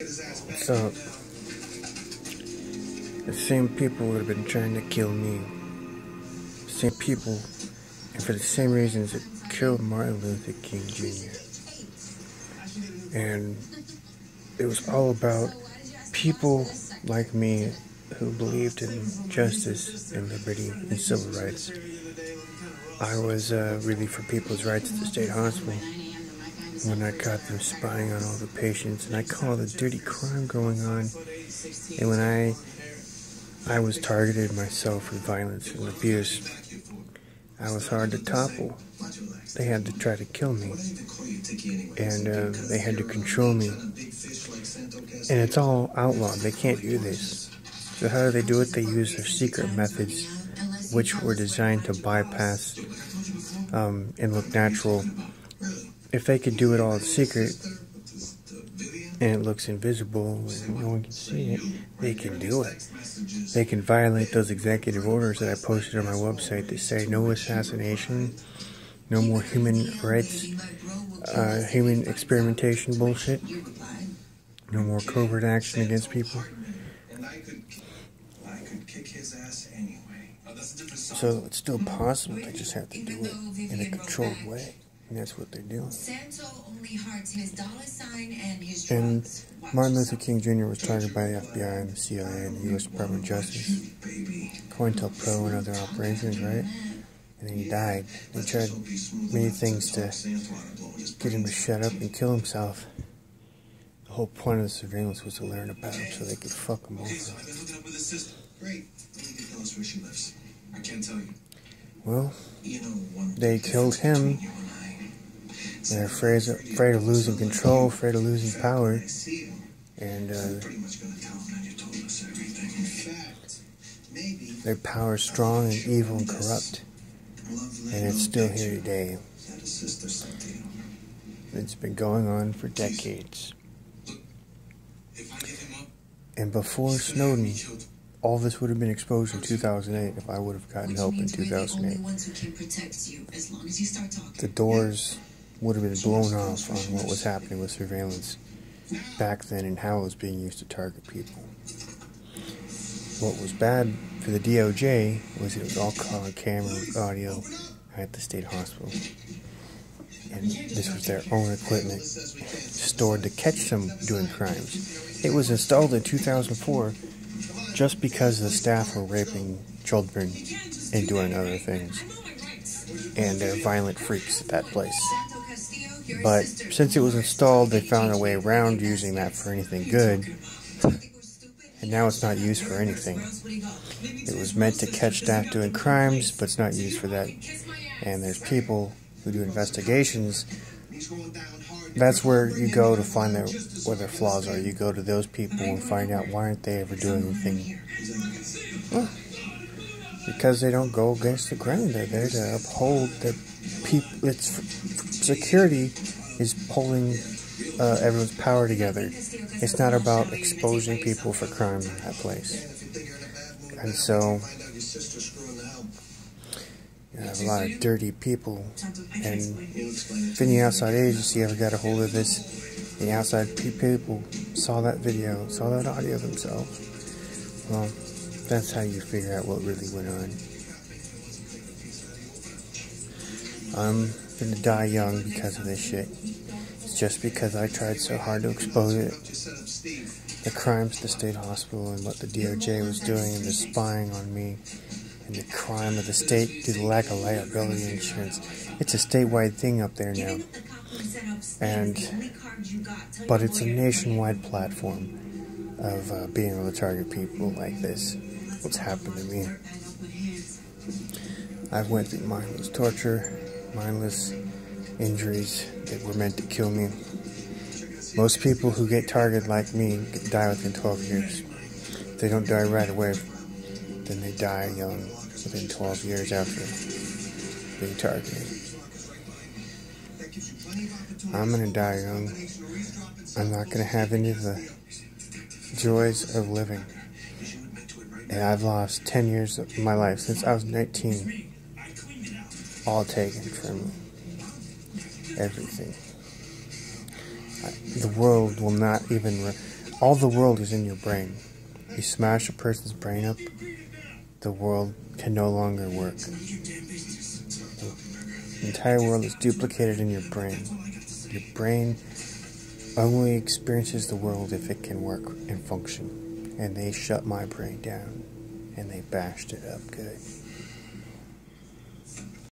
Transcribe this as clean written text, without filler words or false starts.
So, the same people that have been trying to kill me, same people, and for the same reasons that killed Martin Luther King Jr. And it was all about people like me who believed in justice and liberty and civil rights. I was really for people's rights at the state hospital when I caught them spying on all the patients, and I called the dirty crime going on. And when I was targeted myself with violence and abuse, I was hard to topple. They had to try to kill me, and they had to control me. And it's all outlawed. They can't do this. So how do they do it? They use their secret methods, which were designed to bypass and look natural. If they could do it all in secret, and it looks invisible and no one can see it, they can do it. They can violate those executive orders that I posted on my website that say no assassination, no more human rights, human experimentation bullshit, no more covert action against people. So it's still possible, they just have to do it in a controlled way. And that's what they're doing. And Martin Luther King Jr. was targeted by the FBI and the CIA and the U.S. Department of Justice, COINTELPRO and other operations, right? And then he died. They tried many things to get him to shut up and kill himself. The whole point of the surveillance was to learn about him so they could fuck him over. Well, they killed him. They're afraid of losing control, afraid of losing power, and their power is strong and evil and corrupt, and it's still here today. It's been going on for decades. And before Snowden, all this would have been exposed in 2008 if I would have gotten help in 2008. The doors would have been blown off on what was happening with surveillance back then and how it was being used to target people. What was bad for the DOJ was it was all caught on camera with audio at the state hospital. And this was their own equipment stored to catch them doing crimes. It was installed in 2004 just because the staff were raping children and doing other things. And they're violent freaks at that place. But since it was installed, they found a way around using that for anything good. And now it's not used for anything. It was meant to catch staff doing crimes, but it's not used for that. And there's people who do investigations. That's where you go to find where their flaws are. You go to those people and find out why aren't they ever doing anything. Well, because they don't go against the grain. They're there to uphold the people. Security is pulling everyone's power together. It's not about exposing people for crime in that place. And so you have a lot of dirty people. And if any outside agency ever got a hold of this, the outside people saw that video, saw that audio themselves, well, that's how you figure out what really went on. I'm gonna die young because of this shit. It's just because I tried so hard to expose it. The crimes at the state hospital and what the DOJ was doing and the spying on me and the crime of the state due to lack of liability insurance. It's a statewide thing up there now. But it's a nationwide platform of being able to target people like this. What's happened to me. I've went through mindless torture, mindless injuries that were meant to kill me. Most people who get targeted like me die within 12 years. If they don't die right away, then they die young within 12 years after being targeted. I'm gonna die young. I'm not gonna have any of the joys of living. And I've lost 10 years of my life since I was 19. All taken from me. Everything. The world will not even... All the world is in your brain. You smash a person's brain up, the world can no longer work. The entire world is duplicated in your brain. Your brain only experiences the world if it can work and function. And they shut my brain down. And they bashed it up good.